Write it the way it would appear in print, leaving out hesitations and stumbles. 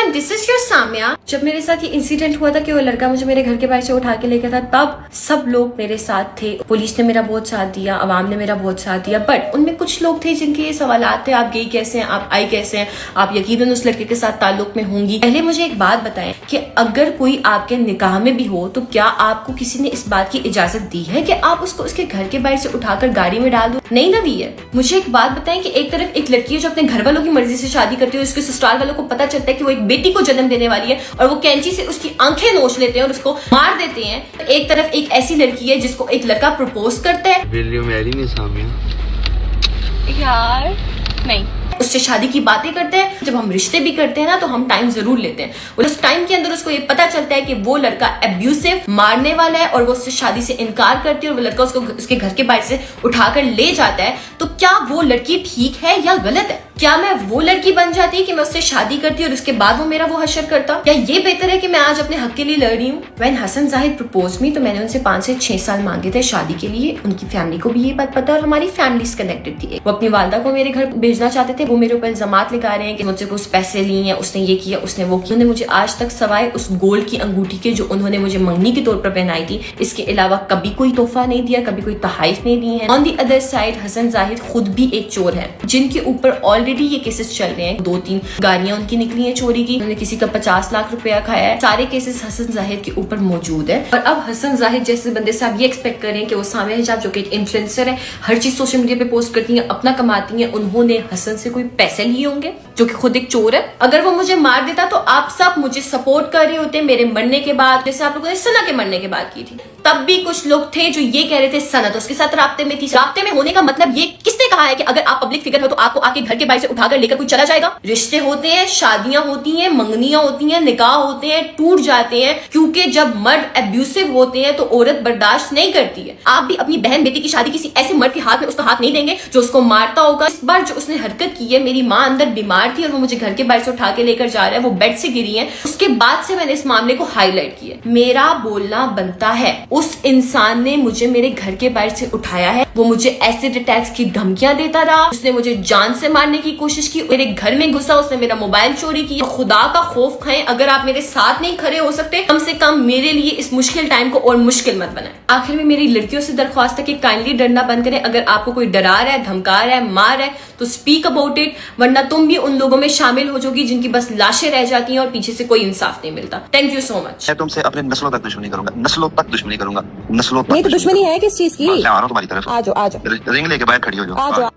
Everyone, this is your Samya. जब मेरे साथ ये इंसिडेंट हुआ था कि वो लड़का मुझे मेरे घर के बाहर से उठा के लेकर था, तब सब लोग मेरे साथ थे। पुलिस ने मेरा बहुत साथ दिया, अवाम ने मेरा बहुत साथ दिया, बट उनमें कुछ लोग थे जिनके ये सवालात थे, आप गई कैसे हैं, आप आई कैसे हैं, आप यकीनन उस लड़के के साथ ताल्लुक में होंगी। पहले मुझे एक बात बताएं कि अगर कोई आपके निकाह में भी हो तो क्या आपको किसी ने इस बात की इजाजत दी है कि आप उसको उसके घर के बाहर से उठाकर गाड़ी में डाल दो? नहीं ना दी है। मुझे एक बात बताएं कि एक तरफ एक लड़की है जो अपने घर वालों की मर्जी से शादी करती है, उसके ससुराल वालों को पता चलता है कि वो एक बेटी को जन्म देने वाली है और वो कैंची से उसकी आंखें नोच लेते हैं और उसको मार देते हैं। एक तरफ एक ऐसी लड़की है जिसको एक लड़का प्रपोज करता है, Will you marry me, Samia? यार नहीं, उससे शादी की बातें करते हैं। जब हम रिश्ते भी करते हैं ना तो हम टाइम जरूर लेते हैं, और उस टाइम के अंदर उसको ये पता चलता है कि वो लड़का एब्यूसिव, मारने वाला है, और वो उससे शादी से इनकार करती है और वो लड़का उसको उसके घर के बाहर से उठाकर ले जाता है। तो क्या वो लड़की ठीक है या गलत है? क्या मैं वो लड़की बन जाती कि मैं उससे शादी करती और उसके बाद वो मेरा वो हशर करता? या ये बेहतर है कि मैं आज अपने हक के लिए लड़ रही हूँ? When Hasan Zahid propose me, तो मैंने उनसे 5 से 6 साल मांगे थे शादी के लिए। उनकी फैमिली को भी ये बात पता, और हमारी फैमिलीज कनेक्टेड थी। वो अपनी वालदा को मेरे घर भेजना चाहते थे। वो मेरे ऊपर इल्जामात लगा रहे हैं कि मुझसे कुछ पैसे लिए हैं, उसने ये किया, उसने वो किया। उन्होंने मुझे आज तक सवाए उस गोल्ड की अंगूठी के जो उन्होंने मुझे मंगनी के तौर पर पहनाई थी, इसके अलावा कभी कोई तोहफा नहीं दिया, कभी कोई तहाइफ नहीं दी है। On the other side Hasan Zahid खुद भी एक चोर है, जिनके ऊपर ऑलरेडी ये केसेस चल रहे हैं। 2-3 गाड़ियां उनकी निकली हैं चोरी की, उन्होंने किसी का 50 लाख रुपया खाया है। सारे केसेस हसन जाहिद के ऊपर मौजूद है। और अब हसन जाहिद जैसे बंदे से आप ये एक्सपेक्ट कर रहे हैं कि वो सामिया हिजाब, जो कि एक इन्फ्लुएंसर है, हर चीज सोशल मीडिया पे पोस्ट करती है, अपना कमाती है, उन्होंने हसन से कोई पैसे लिए होंगे, जो कि खुद एक चोर है। अगर वो मुझे मार देता तो आप सब मुझे सपोर्ट कर रहे होते मेरे मरने के बाद, जैसे आप लोगों ने सना के मरने के बाद की थी। तब भी कुछ लोग थे जो ये कह रहे थे सना तो उसके साथ राब्ते में थी। राब्ते में होने का मतलब ये किसने कहा है कि अगर आप पब्लिक फिगर हो तो आपको आके घर के बाहर से उठाकर लेकर कोई चला जाएगा? रिश्ते होते हैं, शादियां होती हैं, मंगनियां होती हैं, निकाह होते हैं, टूट जाते हैं, क्योंकि जब मर्द एब्यूसिव होते हैं तो औरत बर्दाश्त नहीं करती है। आप भी अपनी बहन बेटी की शादी किसी ऐसे मर्द के हाथ में उसका हाथ नहीं देंगे जो उसको मारता होगा। इस बार जो उसने हरकत की है, मेरी माँ अंदर बीमार थी और वो मुझे घर के बाहर से उठा के लेकर जा रहा है, वो बेड से गिरी है। उसके बाद से मैंने इस मामले को हाईलाइट किया। मेरा बोलना बनता है। उस इंसान ने मुझे मेरे घर के बाहर से उठाया है, वो मुझे एसिड अटैक्स की धमकियां देता रहा, उसने मुझे जान से मारने की कोशिश की, मेरे घर में घुसा, उसने मेरा मोबाइल चोरी किया। खुदा का खौफ खाएं, अगर आप मेरे साथ नहीं खड़े हो सकते, कम से कम मेरे लिए इस मुश्किल टाइम को और मुश्किल मत बनाएं। आखिर में मेरी लड़कियों से दरख्वास्त है कि काइंडली डरना बंद करें। अगर आपको कोई डरा रहा है, धमका रहा है, मार रहा है, तो स्पीक अबाउट इट, वरना तुम भी उन लोगों में शामिल हो जाओगी जिनकी बस लाशें रह जाती हैं और पीछे से कोई इंसाफ नहीं मिलता। Thank you so much. मैं तुमसे अपने नस्लों तक दुश्मनी करूंगा, नस्लों तक दुश्मनी करूंगा, नस्लों तक। नहीं तो दुश्मनी है किस चीज की? मैं आ रहा हूं तुम्हारी तरफ। आ जाओ, आ जाओ, रिंग लेके बाहर खड़ी हो जाओ। आ जाओ।